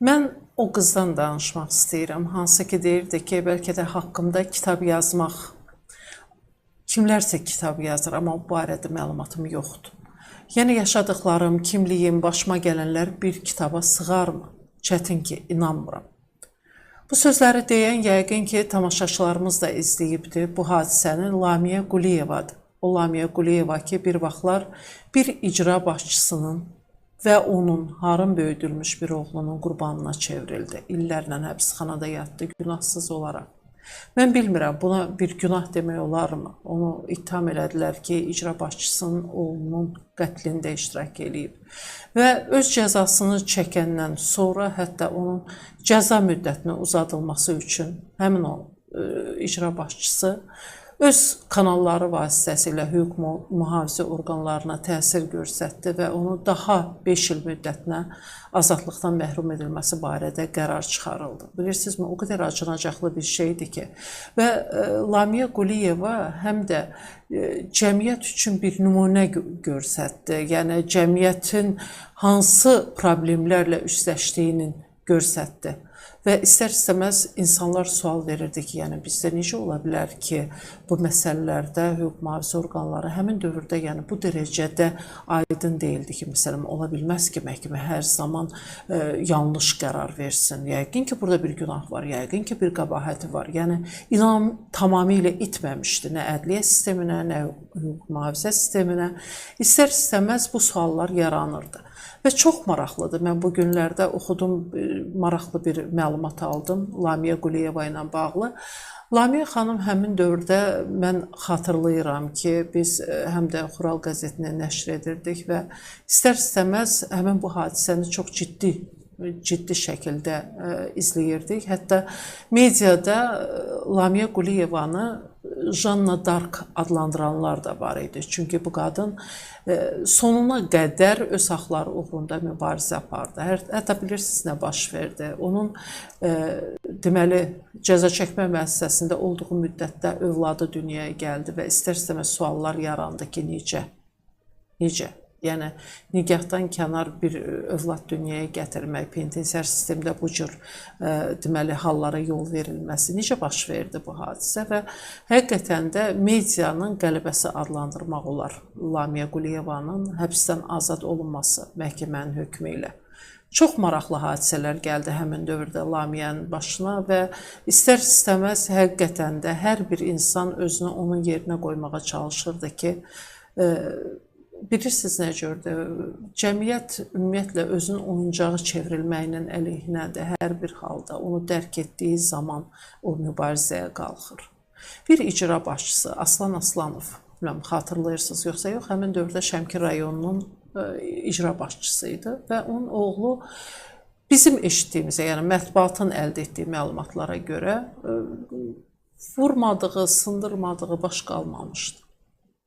Mən o qızdan danışmaq istəyirəm, hansı ki deyirdi ki, bəlkə də haqqımda kitab yazmaq, kimlərsə kitab yazır, amma bu barədə məlumatım yoxdur. Yəni yaşadıqlarım, kimliyim, başıma gələnlər bir kitaba sığarmı? Çətin ki, inanmıram. Bu sözləri deyən yəqin ki, tamaşaçılarımız da izləyibdir. Bu hadisəni Lamiyə Quliyevadır. O Lamiyə Quliyeva ki, bir vaxtlar bir icra başçısının və onun harın böyüdülmüş bir oğlunun qurbanına çevrildi. İllərlə həbsxanada yatdı günahsız olaraq. Mən bilmirəm, buna bir günah demək olarmı? Onu ittiham elədilər ki, icra başçısının oğlunun qətlində iştirak eləyib. Və öz cəzasını çəkəndən sonra hətta onun cəza müddətini uzadılması üçün həmin o icra başçısı öz kanalları vasitəsilə hüquq mühafizə orqanlarına təsir göstərdi və onu daha 5 il müddətinə azadlıqdan məhrum edilməsi barədə qərar çıxarıldı. Bilirsinizmi, o qədər acınacaqlı bir şeydir ki. Və Lamiyə Quliyeva həm də cəmiyyət üçün bir nümunə göstərdi. Yəni, cəmiyyətin hansı problemlərlə üstləşdiyini göstərdi. Və istər-istəməz insanlar sual verirdi ki, yəni bizdə necə ola bilər ki, bu məsələlərdə hüquq mühafizə orqanları həmin dövrdə yəni bu dərəcədə aydın deyildi ki, məsələn, ola bilməz ki, məhkəmə hər zaman yanlış qərar versin. Yəqin ki, burada bir günah var, yəqin ki, bir qəbahəti var. Yəni, inam tamamilə itməmişdi nə ədliyyə sisteminə, nə hüquq mühafizə sisteminə. İstər-istəməz bu suallar yaranırdı. Və çox maraqlıdır. Mən bu günlərdə oxudum, maraqlı bir məlumat aldım Lamiyə Quliyeva ilə bağlı. Lamiyə xanım həmin dövrdə mən xatırlayıram ki, biz həm də Xural qəzetini nəşr edirdik və istər-istəməz həmin bu hadisəni çox ciddi şəkildə izləyirdik. Hətta mediada Lamiyə Quliyevanı Janna Dark adlandıranlar da var idi. Çünki bu qadın sonuna qədər öz haqları uğrunda mübarizə apardı. Hətta bilirsiniz nə baş verdi? Onun deməli cəza çəkmə müəssisəsində olduğu müddətdə övladı dünyaya gəldi və istər-istəməz suallar yarandı ki, necə? Yəni, nigahdan kənar bir övlad dünyaya gətirmək, penitensiar sistemdə bu cür deməli hallara yol verilməsi necə baş verdi bu hadisə və həqiqətən də medianın qələbəsi adlandırmaq olar Lamiyə Quliyevanın həbsdən azad olunması məhkəmənin hökmü ilə. Çox maraqlı hadisələr gəldi həmin dövrdə Lamiyənin başına və istər-istəməz həqiqətən də hər bir insan özünü onun yerinə qoymağa çalışırdı ki, bilirsiniz nə gördü? Cəmiyyət ümumiyyətlə özünün oyuncağı çevrilməyinin əleyhinədir hər bir halda. Onu dərk etdiyi zaman o mübarizəyə qalxır. Bir icra başçısı Aslan Aslanov, bilməm, xatırlayırsınız yoxsa yox, həmin dövrdə Şəmkir rayonunun icra başçısı idi və onun oğlu bizim eşitdiyimizə, yəni mətbuatın əldə etdiyi məlumatlara görə vurmadığı, sındırmadığı baş qalmamışdı.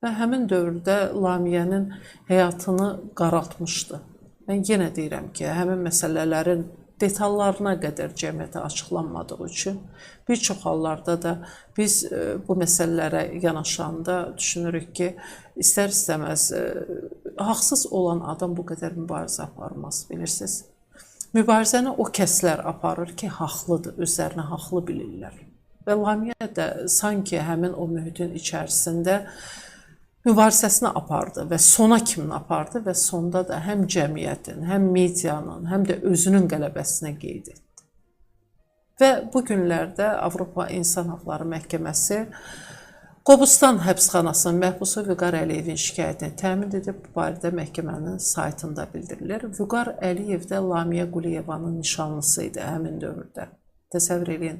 Və həmin dövrdə Lamiyənin həyatını qaraltmışdı. Mən yenə deyirəm ki, həmin məsələlərin detallarına qədər cəmiyyətə açıqlanmadığı üçün bir çox hallarda da biz bu məsələlərə yanaşanda düşünürük ki, istər-istəməz haqsız olan adam bu qədər mübarizə aparmaz, bilirsiniz. Mübarizəni o kəslər aparır ki, haqlıdır, özlərini haqlı bilirlər. Və Lamiyə də sanki həmin o mühitin içərisində mübarizəsini apardı və sona kimi apardı və sonda da həm cəmiyyətin, həm medianın, həm də özünün qələbəsini qeyd etdi. Və bu günlərdə Avropa İnsan Haqları Məhkəməsi Qobustan həbsxanasının məhbusu Vüqar Əliyevin şikayətini təmin edib, bu barədə məhkəmənin saytında bildirilir. Vüqar Əliyev də Lamiyə Quliyevanın nişanlısı idi həmin dövrdə. Təsəvvür edin,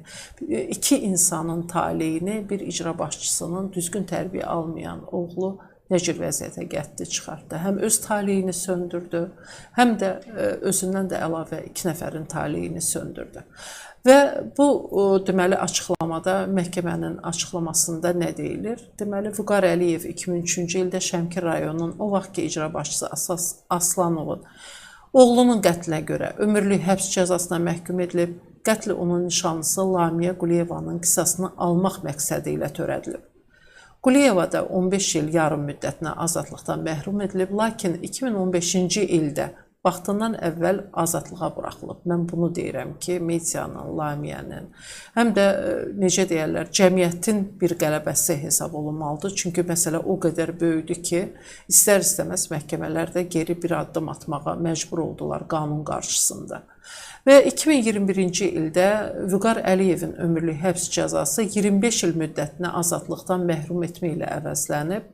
iki insanın taleyini bir icra başçısının düzgün tərbiyə almayan oğlu nə cür vəziyyətə gətirdi, çıxartdı. Həm öz taleyini söndürdü, həm də özündən də əlavə 2 nəfərin taleyini söndürdü. Və bu, deməli, açıqlamada, məhkəmənin açıqlamasında nə deyilir? Deməli, Vüqar Əliyev 2003-cü ildə Şəmkir rayonunun o vaxtki icra başçısı Aslanovun oğlunun qətlinə görə ömürlük həbs cəzasına məhkum edilib, qətli onun nişanlısı Lamiyə Quliyevanın qisasını almaq məqsədi ilə törədilib. Quliyeva da 15 il yarım müddətinə azadlıqdan məhrum edilib, lakin 2015-ci ildə vaxtından əvvəl azadlığa buraxılıb. Mən bunu deyirəm ki, medianın, lamiyənin, həm də necə deyərlər, cəmiyyətin bir qələbəsi hesab olunmalıdır. Çünki məsələ o qədər böyüdü ki, istər-istəməz məhkəmələr də geri bir addım atmağa məcbur oldular qanun qarşısında. Və 2021-ci ildə Vüqar Əliyevin ömürlük həbs cəzası 25 il müddətinə azadlıqdan məhrum etmə ilə əvəzlənib.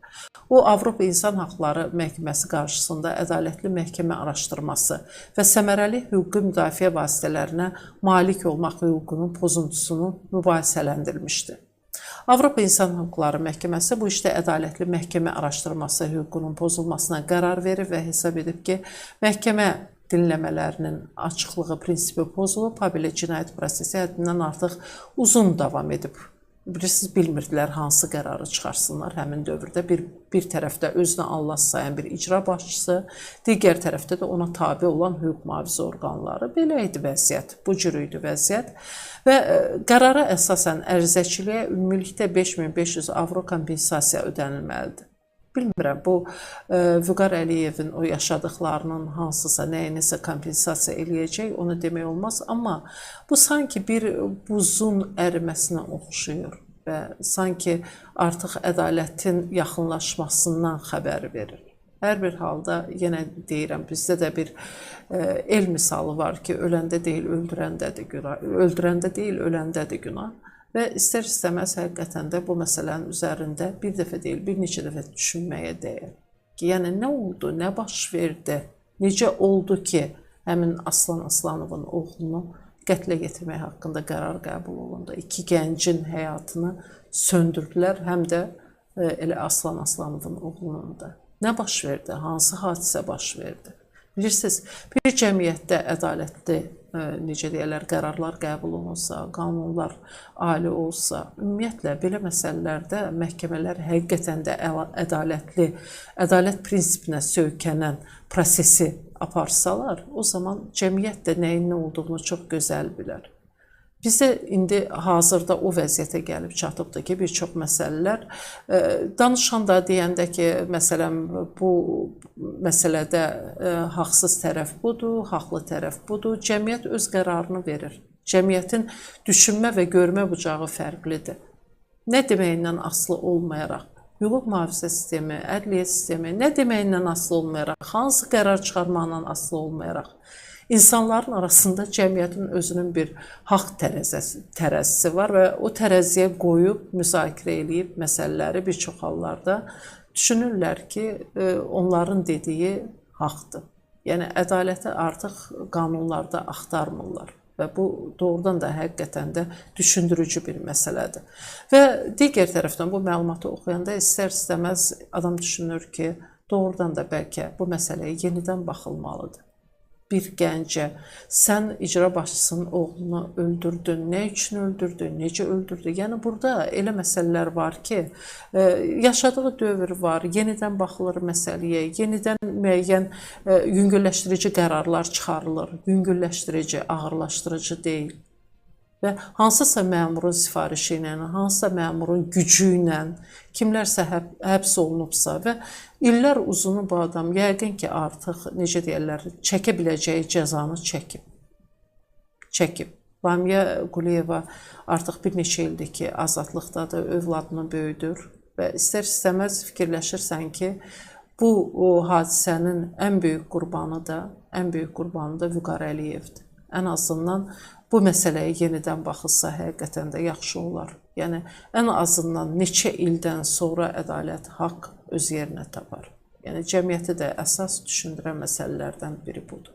O, Avropa İnsan Haqları Məhkəməsi qarşısında ədalətli məhkəmə araşdırması və səmərəli hüquqi müdafiə vasitələrinə malik olmaq hüququnun pozuntusunu mübahisələndirmişdi. Avropa İnsan Hüquqları Məhkəməsi bu işdə ədalətli məhkəmə araşdırması hüququnun pozulmasına qərar verib və hesab edib ki, məhkəmə dinləmələrinin açıqlığı prinsipi pozulub, habelə cinayət prosesi həddindən artıq uzun davam edib. Bilirsiniz, bilmirdilər hansı qərarı çıxarsınlar həmin dövrdə. Bir tərəfdə özünə Allah sayan bir icra başçısı, digər tərəfdə də ona tabi olan hüquq mühafizə orqanları. Belə idi vəziyyət, bu cür idi vəziyyət. Və qərara əsasən ərizəçiliyə ümumilikdə 5500 avro kompensasiya ödənilməlidir. Bilmirəm, bu Vüqar Əliyevin o yaşadıqlarının hansısa, nəyinisə kompensasiya eləyəcək, onu demək olmaz. Amma bu sanki bir buzun əriməsinə oxşuyur və sanki artıq ədalətin yaxınlaşmasından xəbər verir. Hər bir halda, yenə deyirəm, bizdə də bir el misalı var ki, öləndə deyil, öldürəndədir günah, öldürəndə deyil, öləndədir günah. Və istər-istəməz həqiqətən də bu məsələnin üzərində bir dəfə deyil, bir neçə dəfə düşünməyə dəyər. Yəni, nə oldu, nə baş verdi, necə oldu ki, həmin Aslan Aslanovun oğlunu qətlə yetirmək haqqında qərar qəbul olundu. İki gəncin həyatını söndürdülər, həm də elə Aslan Aslanovun oğlunun da. Nə baş verdi, hansı hadisə baş verdi? Bilirsiniz, bir cəmiyyətdə ədalətli, necə deyərlər, qərarlar qəbul olunsa, qanunlar ali olsa, ümumiyyətlə, belə məsələlərdə məhkəmələr həqiqətən də ədalətli, ədalət prinsipinə söykənən prosesi aparsalar, o zaman cəmiyyət də nəyin nə olduğunu çox gözəl bilər. Bizdə indi hazırda o vəziyyətə gəlib çatıbdır ki, bir çox məsələlər danışanda deyəndə ki, məsələn, bu məsələdə haqsız tərəf budur, haqlı tərəf budur, cəmiyyət öz qərarını verir. Cəmiyyətin düşünmə və görmə bucağı fərqlidir. Nə deməyindən asılı olmayaraq, hüquq mühafizə sistemi, ədliyyə sistemi, nə deməyindən asılı olmayaraq, hansı qərar çıxarmaqla asılı olmayaraq, İnsanların arasında cəmiyyətin özünün bir haqq tərəzisi var və o tərəziyə qoyub, müzakirə edib məsələləri bir çox hallarda düşünürlər ki, onların dediyi haqdır. Yəni, ədaləti artıq qanunlarda axtarmırlar və bu doğrudan da həqiqətən də düşündürücü bir məsələdir. Və digər tərəfdən bu məlumatı oxuyanda istər-istəməz adam düşünür ki, doğrudan da bəlkə bu məsələyə yenidən baxılmalıdır. Bir gəncə, sən icra başçısının oğlunu öldürdün, nə üçün öldürdün, necə öldürdün? Yəni, burada elə məsələlər var ki, yaşadığı dövr var, yenidən baxılır məsələyə, yenidən müəyyən yüngülləşdirici qərarlar çıxarılır, yüngülləşdirici, ağırlaşdırıcı deyil. Və hansısa məmurun sifarişi ilə, hansısa məmurun gücü ilə, kimlərsə həbs olunubsa və illər uzunu bu adam yəqin ki, artıq, necə deyərlər, çəkə biləcəyi cəzanı çəkib. Lamiyə Quliyeva artıq bir neçə ildir ki, azadlıqdadır, övladını böyüdür və istər-istəməz fikirləşirsən ki, bu hadisənin ən böyük qurbanı da Vüqar Əliyevdir. Ən azından bu məsələyə yenidən baxılsa həqiqətən də yaxşı olar. Yəni, ən azından neçə ildən sonra ədalət, haqq öz yerinə tapar. Yəni, cəmiyyəti də əsas düşündürən məsələlərdən biri budur.